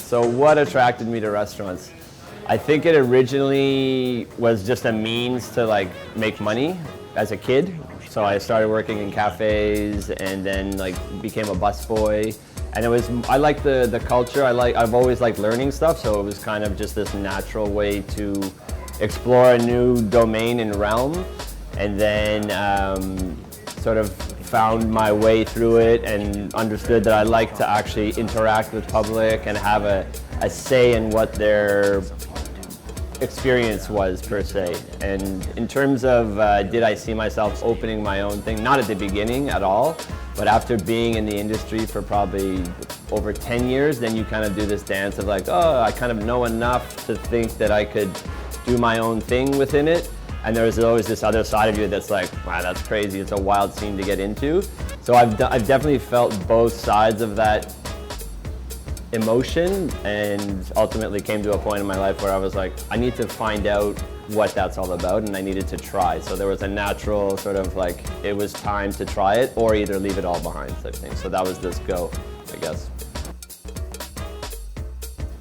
So what attracted me to restaurants? I think it originally was just a means to like make money as a kid. So I started working in cafes and then like became a busboy. And it was, I like the culture. I've always liked learning stuff, so it was kind of just this natural way to explore a new domain and realm. And then sort of found my way through it and understood that I like to actually interact with public and have a say in what their experience was per se. And in terms of did I see myself opening my own thing, not at the beginning at all, but after being in the industry for probably over 10 years, then you kind of do this dance of like, oh, I kind of know enough to think that I could do my own thing within it. And there's always this other side of you that's like, wow, that's crazy. It's a wild scene to get into. So I've definitely felt both sides of that emotion, and ultimately came to a point in my life where I was like, I need to find out what that's all about, and I needed to try. So there was a natural sort of like, it was time to try it or either leave it all behind type thing. So that was this go, I guess.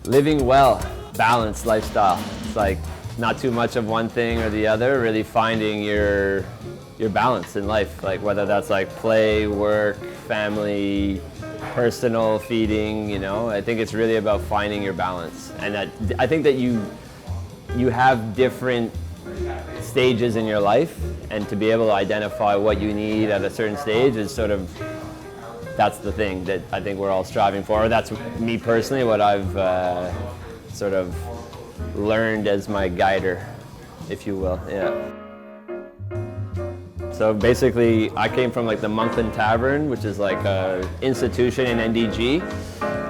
Living well, balanced lifestyle. It's like not too much of one thing or the other, really finding your balance in life, like whether that's like play, work, family, personal, feeding, you know. I think it's really about finding your balance. And I think that you have different stages in your life, and to be able to identify what you need at a certain stage is sort of, that's the thing that I think we're all striving for. Or that's me personally, what I've sort of learned as my guider, if you will, yeah. So basically, I came from like the Moncton Tavern, which is like a institution in NDG.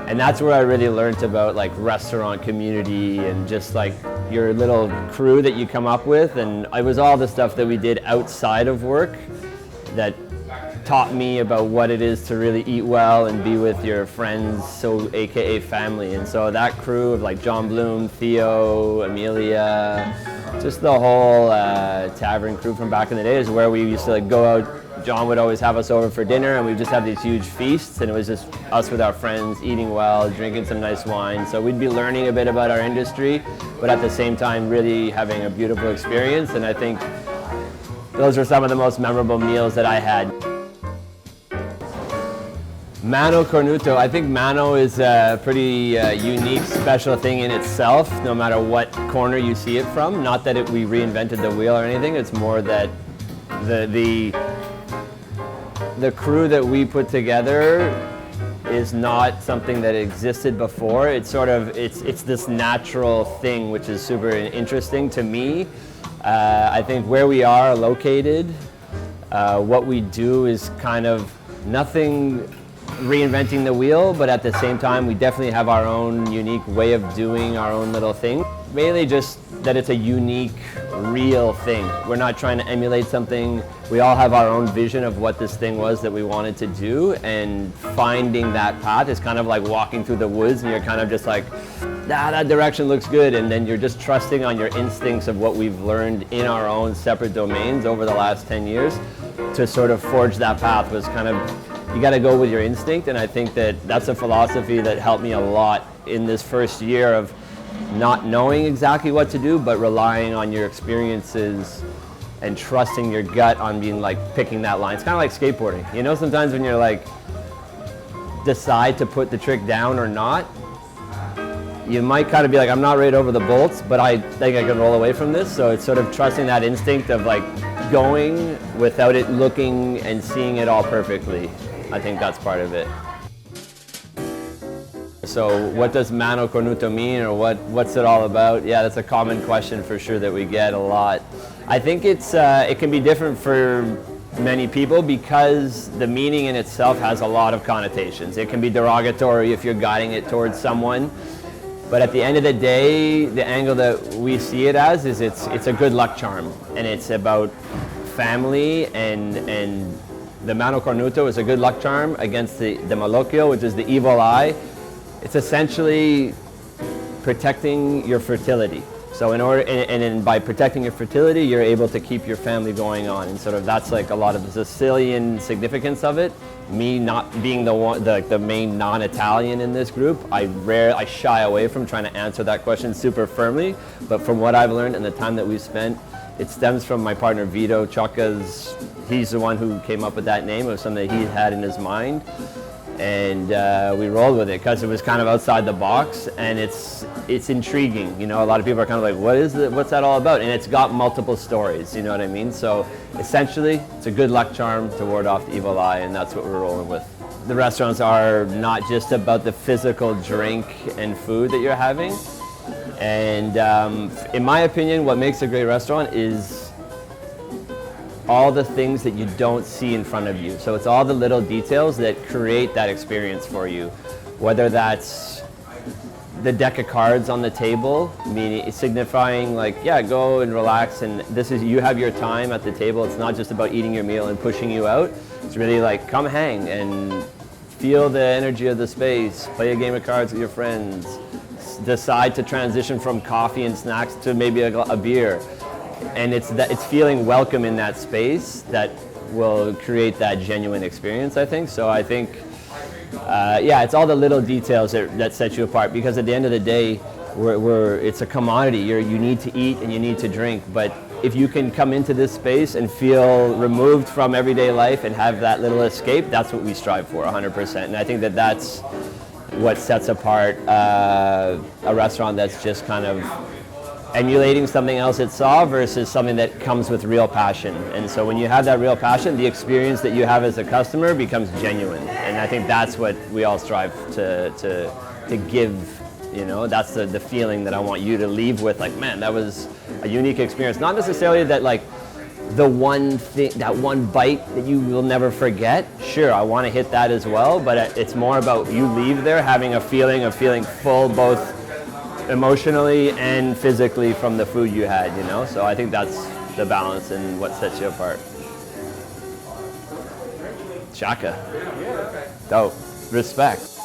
And that's where I really learned about like restaurant community and just like your little crew that you come up with. And it was all the stuff that we did outside of work that taught me about what it is to really eat well and be with your friends, so AKA family. And so that crew of like John Bloom, Theo, Amelia, just the whole tavern crew from back in the day is where we used to like go out. John would always have us over for dinner, and we'd just have these huge feasts, and it was just us with our friends eating well, drinking some nice wine. So we'd be learning a bit about our industry, but at the same time really having a beautiful experience. And I think those were some of the most memorable meals that I had. Mano Cornuto, I think Mano is a pretty unique, special thing in itself, no matter what corner you see it from. Not that we reinvented the wheel or anything, it's more that the crew that we put together is not something that existed before. It's sort of, it's this natural thing, which is super interesting to me. I think where we are located, what we do is kind of nothing reinventing the wheel, but at the same time we definitely have our own unique way of doing our own little thing. Mainly just that it's a unique, real thing. We're not trying to emulate something. We all have our own vision of what this thing was that we wanted to do, and finding that path is kind of like walking through the woods and you're kind of just like, that direction looks good, and then you're just trusting on your instincts of what we've learned in our own separate domains over the last 10 years to sort of forge that path. Was kind of, you got to go with your instinct, and I think that that's a philosophy that helped me a lot in this first year of not knowing exactly what to do, but relying on your experiences and trusting your gut on being like picking that line. It's kind of like skateboarding, you know, sometimes when you're like decide to put the trick down or not, you might kind of be like, I'm not right over the bolts, but I think I can roll away from this. So it's sort of trusting that instinct of like going without it looking and seeing it all perfectly. I think that's part of it. So what does Mano Cornuto mean, or what's it all about? Yeah, that's a common question for sure that we get a lot. I think it can be different for many people because the meaning in itself has a lot of connotations. It can be derogatory if you're guiding it towards someone. But at the end of the day, the angle that we see it as is it's a good luck charm, and it's about family, and the Mano Cornuto is a good luck charm against the Malocchio, which is the evil eye. It's essentially protecting your fertility. So in order, and then by protecting your fertility, you're able to keep your family going on, and sort of that's like a lot of the Sicilian significance of it. Me not being the main non-Italian in this group, I shy away from trying to answer that question super firmly. But from what I've learned and the time that we've spent, it stems from my partner Vito Ciocca's. He's the one who came up with that name. It was something that he had in his mind, and we rolled with it because it was kind of outside the box, and it's intriguing. You know, a lot of people are kind of like, what is it? What's that all about? And it's got multiple stories. You know what I mean? So essentially, it's a good luck charm to ward off the evil eye, and that's what we're rolling with. The restaurants are not just about the physical drink and food that you're having. And in my opinion, what makes a great restaurant is all the things that you don't see in front of you. So it's all the little details that create that experience for you. Whether that's the deck of cards on the table, meaning signifying like, yeah, go and relax, and this is, you have your time at the table. It's not just about eating your meal and pushing you out. It's really like, come hang and feel the energy of the space, play a game of cards with your friends, decide to transition from coffee and snacks to maybe a beer. And it's feeling welcome in that space that will create that genuine experience, I think. So I think, yeah, it's all the little details that set you apart, because at the end of the day, it's a commodity. You need to eat and you need to drink, but if you can come into this space and feel removed from everyday life and have that little escape, that's what we strive for, 100%. And I think that that's what sets apart a restaurant that's just kind of emulating something else it saw versus something that comes with real passion. And so when you have that real passion, the experience that you have as a customer becomes genuine. And I think that's what we all strive to give. You know, that's the feeling that I want you to leave with, like, man, that was a unique experience. Not necessarily that like the one thing, that one bite that you will never forget. Sure, I want to hit that as well, but it's more about you leave there having a feeling of feeling full, both emotionally and physically, from the food you had, you know? So I think that's the balance and what sets you apart. Shaka. Dope. Respect.